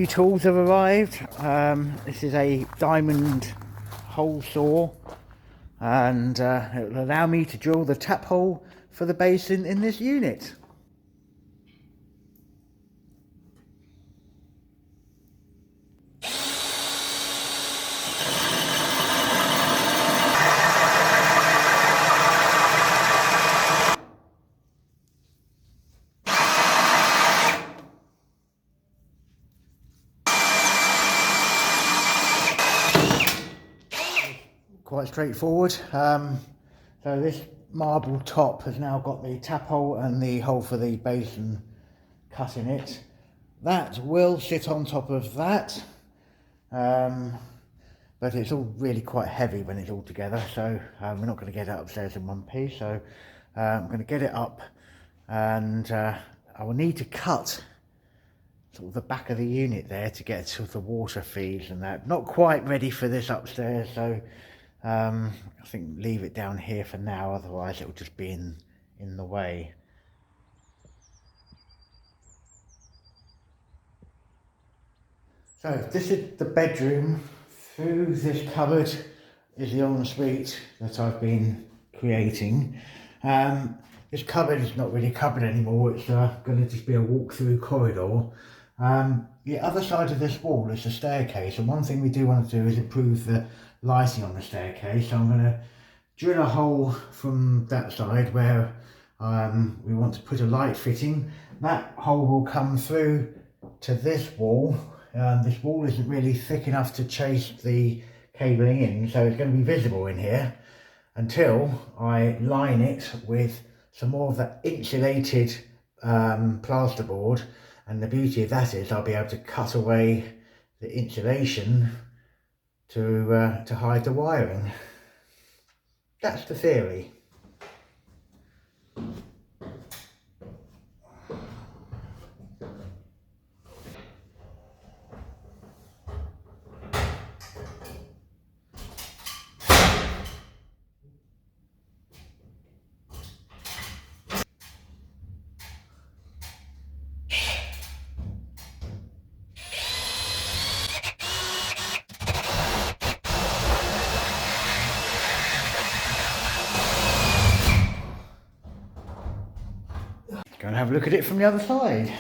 new tools have arrived. This is a diamond hole saw, and it will allow me to drill the tap hole for the basin in this unit. Quite straightforward. So this marble top has now got the tap hole and the hole for the basin cut in it. That will sit on top of that, but it's all really quite heavy when it's all together, so we're not going to get it upstairs in one piece. So I'm going to get it up, and I will need to cut sort of the back of the unit there to get to the water feeds and that. Not quite ready for this upstairs, so I think leave it down here for now, otherwise it will just be in the way. So this is the bedroom. Through this cupboard is the ensuite that I've been creating. This cupboard is not really a cupboard anymore, it's going to just be a walk-through corridor. The other side of this wall is the staircase, and one thing we do want to do is improve the lighting on the staircase. So I'm going to drill a hole from that side where we want to put a light fitting. That hole will come through to this wall. This wall isn't really thick enough to chase the cabling in, so it's going to be visible in here until I line it with some more of that insulated plasterboard. And the beauty of that is I'll be able to cut away the insulation to hide the wiring. That's the theory. Go and have a look at it from the other side.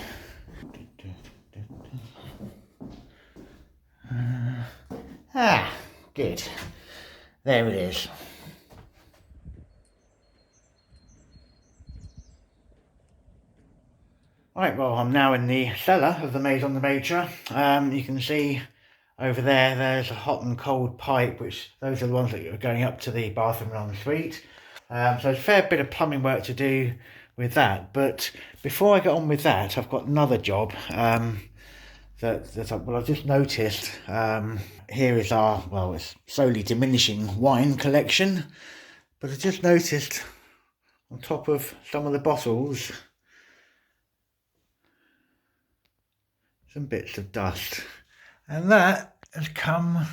Good. There it is. Right, well, I'm now in the cellar of the Maison de Maitre. You can see over there, there's a hot and cold pipe, which those are the ones that are going up to the bathroom and ensuite. So there's a fair bit of plumbing work to do with that, but before I get on with that, I've got another job that I've just noticed. Here is our, well, it's slowly diminishing wine collection, but I just noticed on top of some of the bottles some bits of dust, and that has come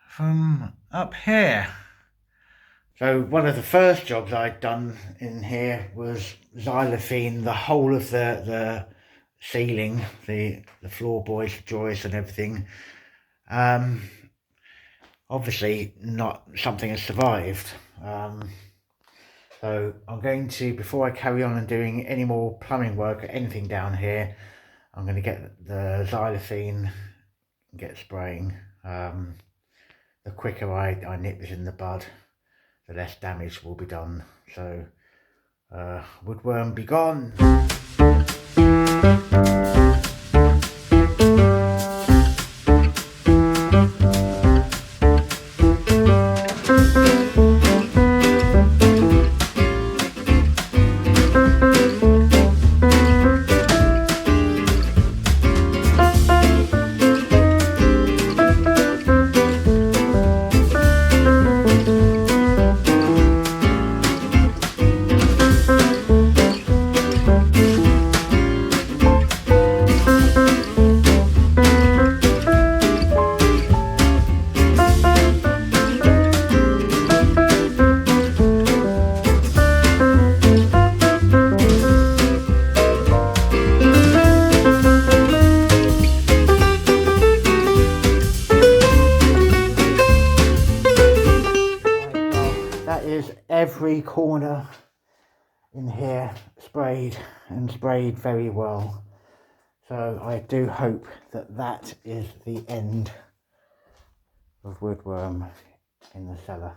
from up here. So one of the first jobs I'd done in here was xylophene the whole of the ceiling, the floorboards, joists and everything. Obviously not something has survived. So I'm going to, before I carry on and doing any more plumbing work or anything down here, I'm going to get the xylophene and get spraying. The quicker I nip this in the bud, the less damage will be done. So woodworm be gone. corner in here sprayed, and sprayed very well. So I do hope that that is the end of woodworm in the cellar.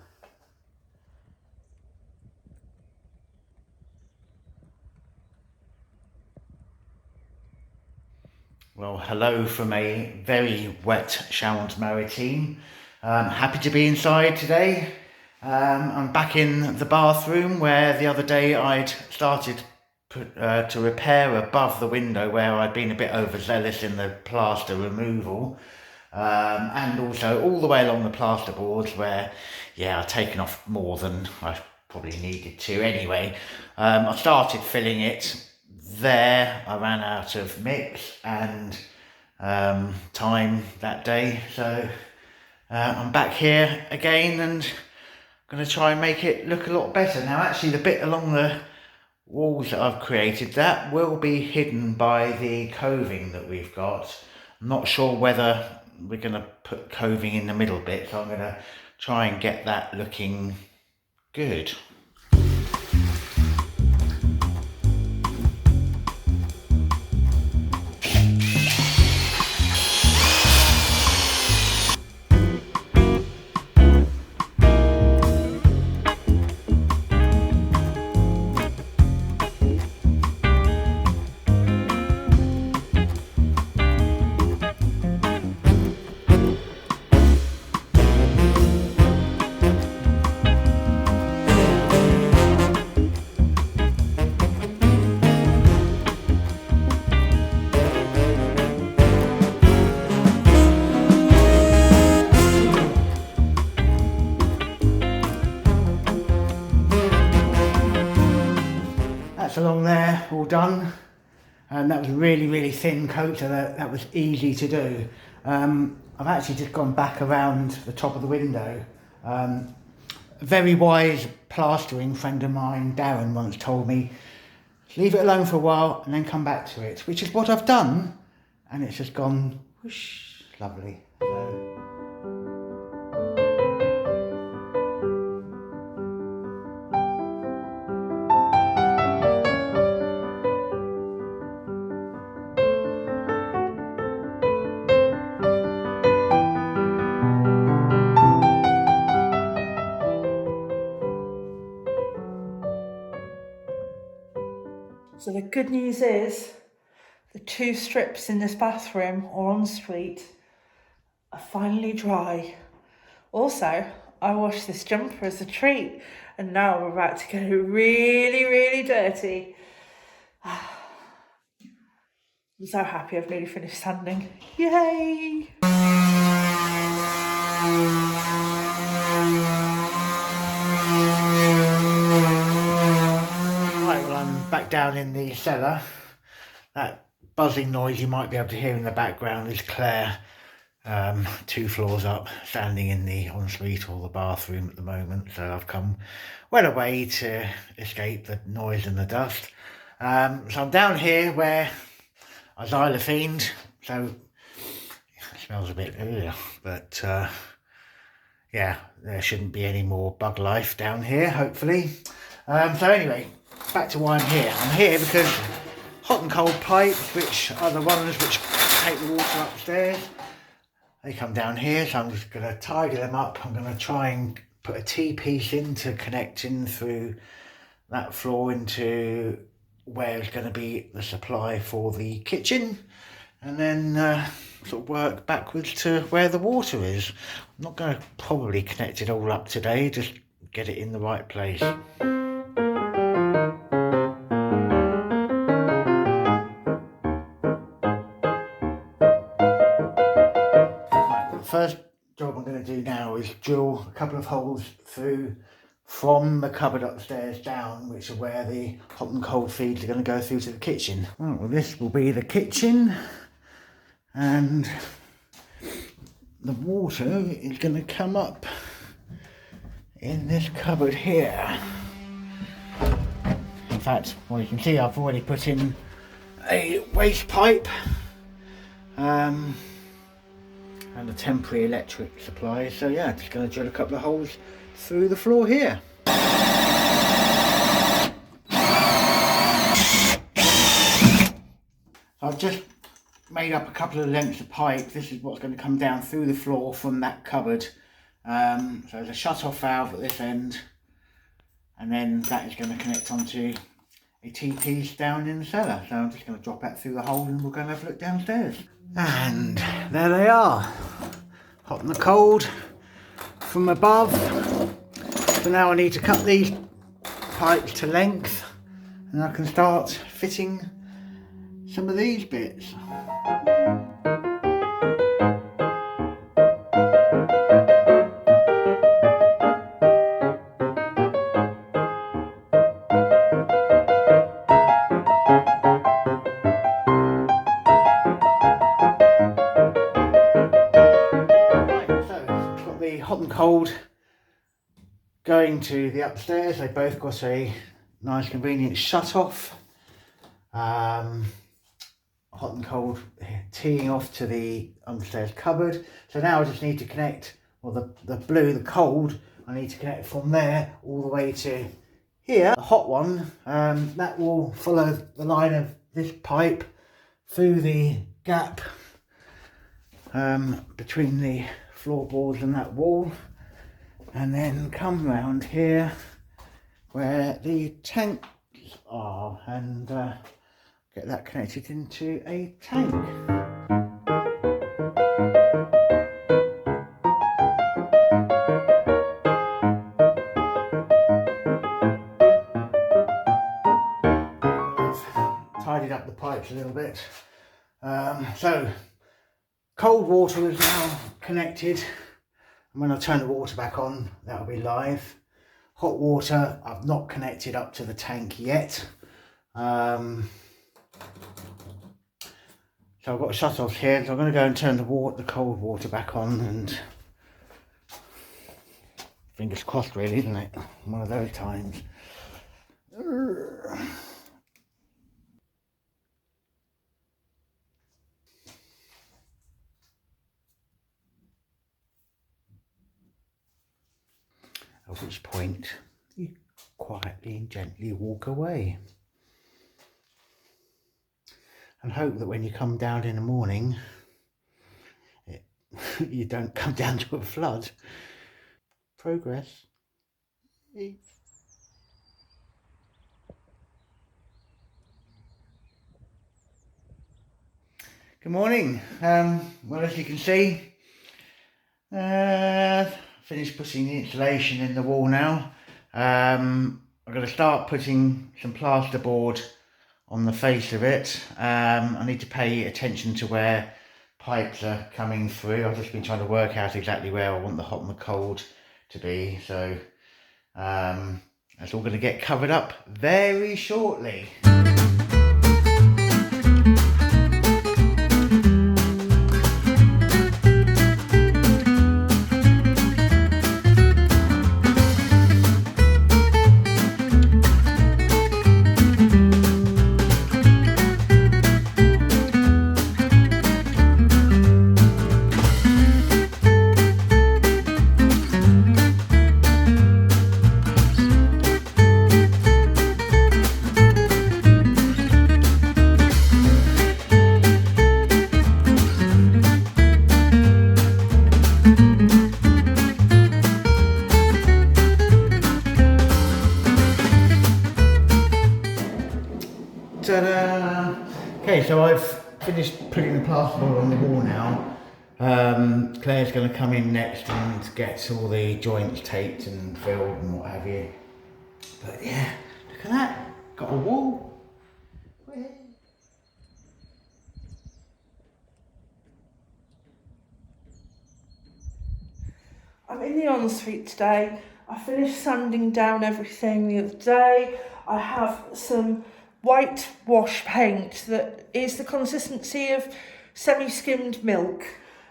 Well, hello from a very wet Chalons Maritime. Happy to be inside today. I'm back in the bathroom where the other day I'd started to repair above the window where I'd been a bit overzealous in the plaster removal. And also all the way along the plasterboards where, yeah, I've taken off more than I probably needed to anyway. I started filling it. There I ran out of mix and time that day, so I'm back here again and I'm going to try and make it look a lot better. Now actually the bit along the walls that I've created, that will be hidden by the coving that we've got. I'm not sure whether we're going to put coving in the middle bit, so I'm going to try and get that looking good. Along there, all done, and that was a really thin coat, so that was easy to do. I've actually just gone back around the top of the window. A very wise plastering friend of mine, Darren, once told me, leave it alone for a while and then come back to it, which is what I've done, and it's just gone whoosh, lovely. So the good news is the 2 strips in this bathroom or ensuite are finally dry. Also, I washed this jumper as a treat and now we're about to get it really dirty. I'm so happy I've nearly finished sanding. Yay! Back down in the cellar. That buzzing noise you might be able to hear in the background is Clare, 2 floors up, standing in the ensuite or the bathroom at the moment. So I've come well away to escape the noise and the dust. So I'm down here where I xylophened, so it smells a bit ugh, but yeah, there shouldn't be any more bug life down here, hopefully. So anyway, back to why I'm here. I'm here because hot and cold pipes, which are the ones which take the water upstairs, they come down here, so I'm just going to tidy them up. I'm going to try and put a T-piece in to connect in through that floor into where it's going to be the supply for the kitchen, and then sort of work backwards to where the water is. I'm not going to probably connect it all up today, just get it in the right place. First job I'm going to do now is drill a couple of holes through from the cupboard upstairs down, which are where the hot and cold feeds are going to go through to the kitchen. Well, this will be the kitchen, and the water is going to come up in this cupboard here. In fact, well, you can see I've already put in a waste pipe and a temporary electric supply. So yeah, just going to drill a couple of holes through the floor here. I've just made up a couple of lengths of pipe. This is what's going to come down through the floor from that cupboard. So there's a shut-off valve at this end, and then that is going to connect onto a T-piece down in the cellar. So I'm just going to drop that through the hole and we'll go and have a look downstairs. And there they are, hot and cold from above. So now I need to cut these pipes to length and I can start fitting some of these bits. Hot and cold going to the upstairs. They both got a nice convenient shut off. Hot and cold teeing off to the upstairs cupboard. So now I just need to connect, well, the cold, I need to connect from there all the way to here. The hot one, that will follow the line of this pipe through the gap between the floorboards and that wall, and then come round here where the tanks are and get that connected into a tank. I've tidied up the pipes a little bit. So cold water is now connected, and when I turn the water back on, that'll be live. Hot water, I've not connected up to the tank yet. So I've got a shut off here, so I'm going to go and turn the cold water back on, and fingers crossed really, isn't it? One of those times. At which point you quietly and gently walk away and hope that when you come down in the morning you don't come down to a flood. Progress. Good morning. Well, as you can see, finished putting the insulation in the wall now. I'm going to start putting some plasterboard on the face of it. I need to pay attention to where pipes are coming through. I've just been trying to work out exactly where I want the hot and the cold to be. So that's all going to get covered up very shortly. Ta-da! Okay, so I've finished putting the plasterboard on the wall now. Claire's going to come in next and get all the joints taped and filled and what have you. But yeah, look at that, got a wall. I'm in the ensuite today. I finished sanding down everything the other day. I have some white wash paint that is the consistency of semi-skimmed milk,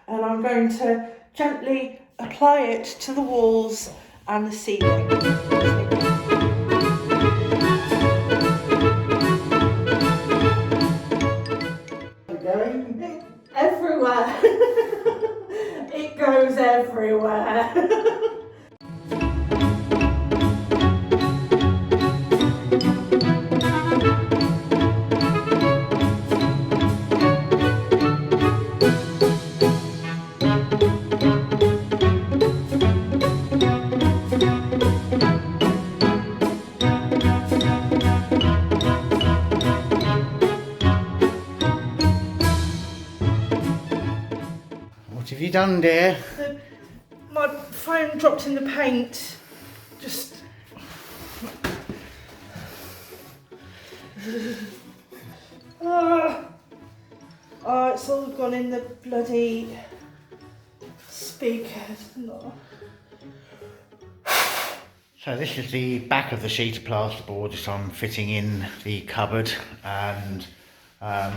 and I'm going to gently apply it to the walls and the ceiling. Going everywhere. It goes everywhere. have you done, dear? My phone dropped in the paint. Just... Oh, it's all gone in the bloody speakers. No. So this is the back of the sheet of plasterboard that I'm fitting in the cupboard, and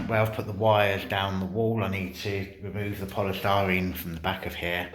where I've put the wires down the wall I need to remove the polystyrene from the back of here.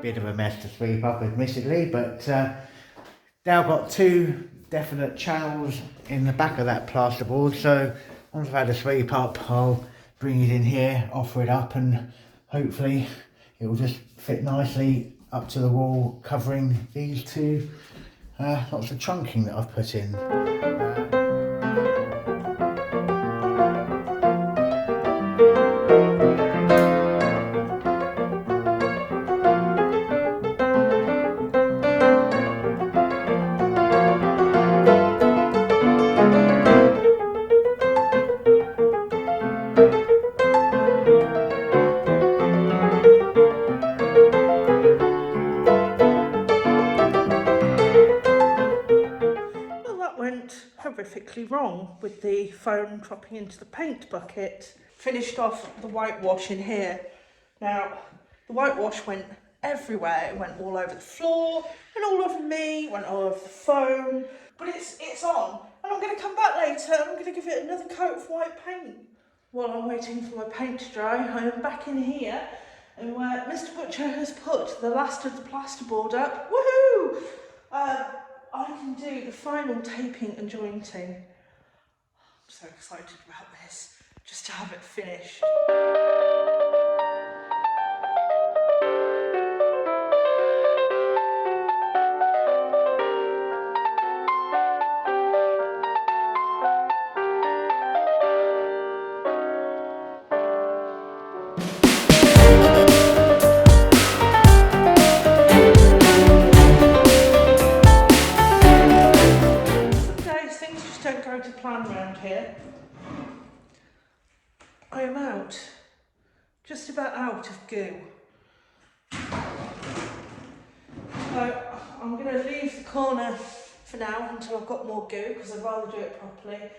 Bit of a mess to sweep up, admittedly, but now I've got two definite channels in the back of that plasterboard, so once I've had a sweep up, I'll bring it in here, offer it up, and hopefully it will just fit nicely up to the wall, covering these two lots of trunking that I've put in. Horrifically wrong with the phone dropping into the paint bucket. Finished off the whitewash in here. Now, the whitewash went everywhere. It went all over the floor, went all over me, went all over the phone. But it's on, and I'm going to come back later and I'm going to give it another coat of white paint. While I'm waiting for my paint to dry, I am back in here, and where Mr. Butcher has put the last of the plasterboard up. Woohoo! I can do the final taping and jointing. I'm so excited about this, just to have it finished. To plan around here. I am out, just about out of goo. So I'm going to leave the corner for now until I've got more goo, because I'd rather do it properly.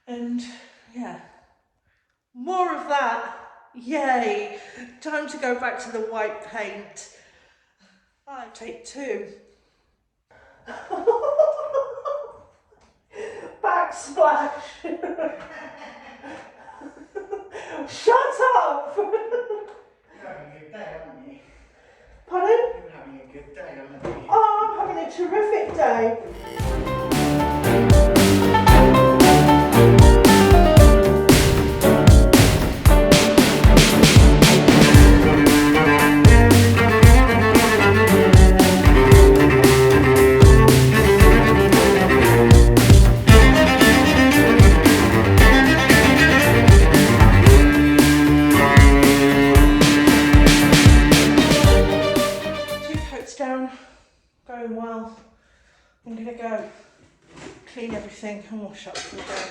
And yeah, more of that. Yay! Time to go back to the white paint. Take two. Backsplash! Shut up! You're having a good day, aren't you? Pardon? You're having a good day, aren't you? Oh, I'm having a terrific day. Going well. I'm gonna go clean everything and wash up for the day.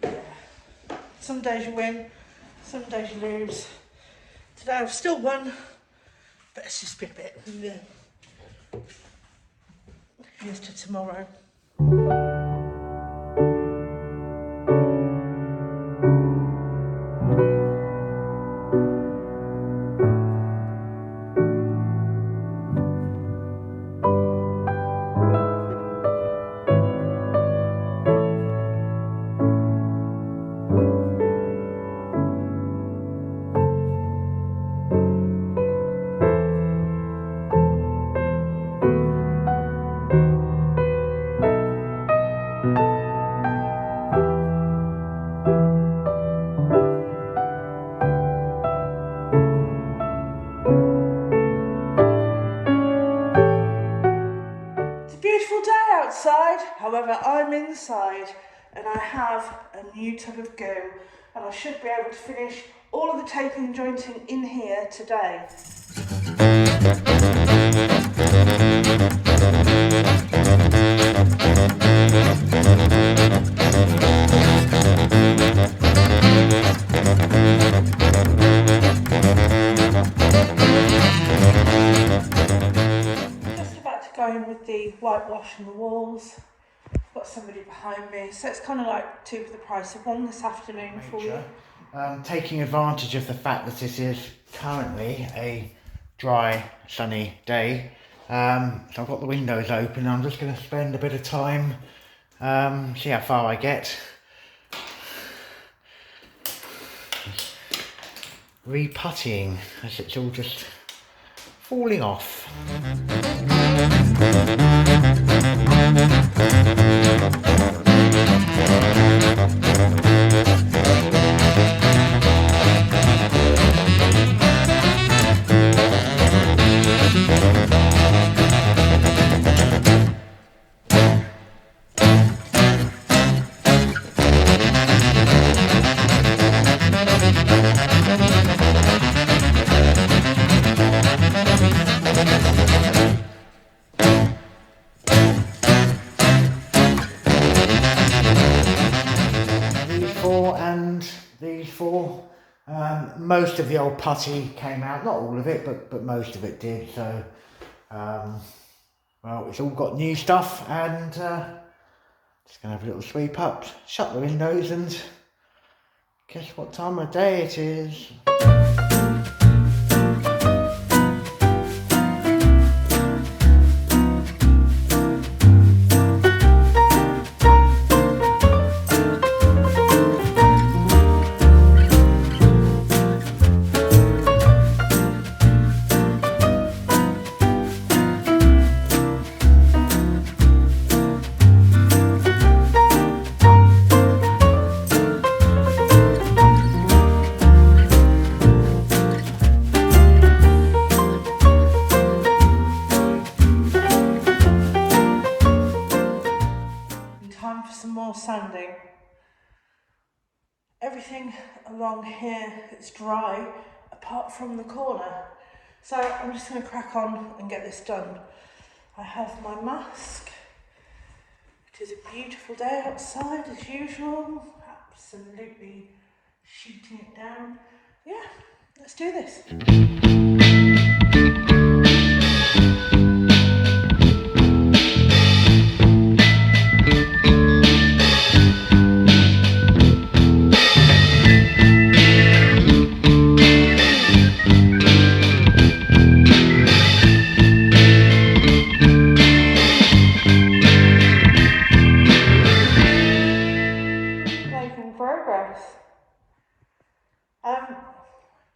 Yeah. Some days you win, some days you lose. Today I've still won, but it's just been a bit. Yeah. Here's to tomorrow. However, I'm inside and I have a new tub of goo, and I should be able to finish all of the taping and jointing in here today. Just about to go in with the whitewash on the walls. Got somebody behind me, so it's kind of like two for the price of one this afternoon for you. Taking advantage of the fact that this is currently a dry, sunny day, so I've got the windows open. I'm just going to spend a bit of time, see how far I get, re-puttying as it's all just falling off. These four, most of the old putty came out, not all of it, but most of it did. So, well, it's all got new stuff, and just gonna have a little sweep up, shut the windows, and guess what time of day it is. Sanding. Everything along here is dry apart from the corner, so I'm just going to crack on and get this done. I have my mask. It is a beautiful day outside as usual, absolutely shooting it down. Yeah, let's do this.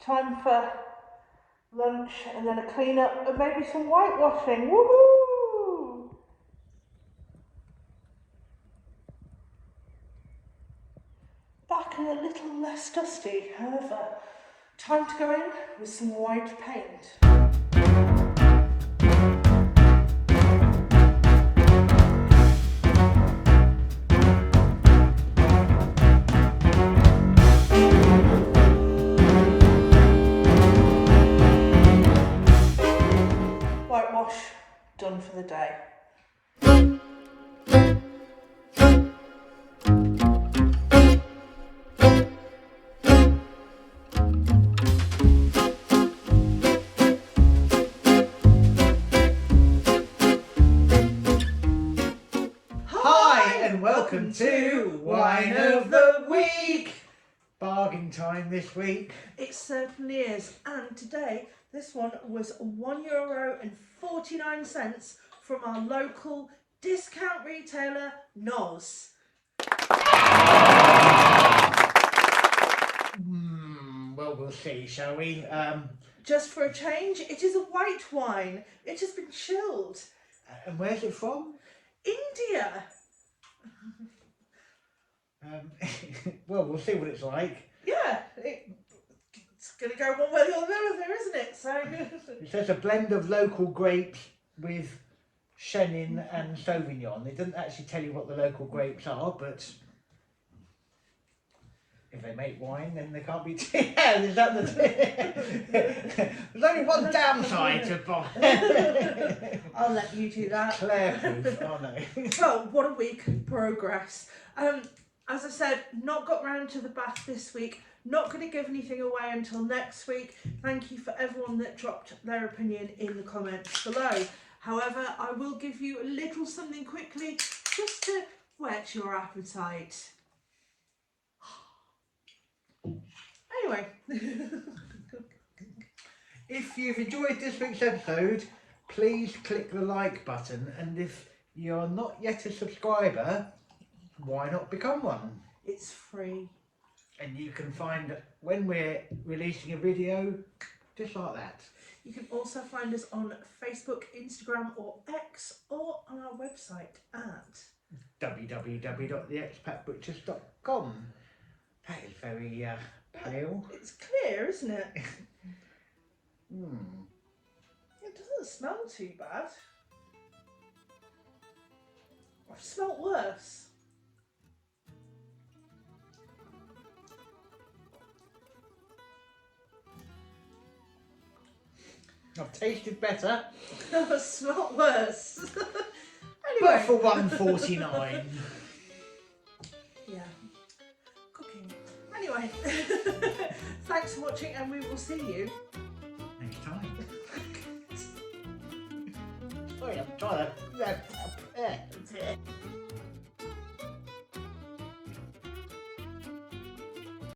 Time for lunch and then a clean up and maybe some whitewashing. Woohoo! Back and a little less dusty, however. Time to go in with some white paint. Done for the day. Hi and welcome to Wine of the Week. Bargain time this week. It certainly is, and today this one was €1.49 from our local discount retailer, Noz. Well, we'll see, shall we? Just for a change, it is a white wine. It has been chilled. And where's it from? India. Well, we'll see what it's like. Yeah, it's going to go one way or the other, isn't it? So it says a blend of local grapes with Chenin and Sauvignon. It doesn't actually tell you what the local grapes are, but if they make wine, then they can't be. Yeah, is that the? There's only one downside to buying. I'll let you do that. Clare proof. Oh no. Well, what a week of progress. As I said, not got round to the bath this week. Not going to give anything away until next week. Thank you for everyone that dropped their opinion in the comments below. However, I will give you a little something quickly just to whet your appetite. Anyway. If you've enjoyed this week's episode, please click the like button, and if you're not yet a subscriber, why not become one? It's free. And you can find when we're releasing a video just like that. You can also find us on Facebook, Instagram or X, or on our website at www.theexpatbutchers.com. That is very pale. It's clear, isn't it? Hmm. It doesn't smell too bad. I've smelt worse. I've tasted better. I've smelt worse. But Anyway. for $1.49. Yeah. Cooking. Anyway. Thanks for watching, and we will see you Next time. Sorry, I'm trying to.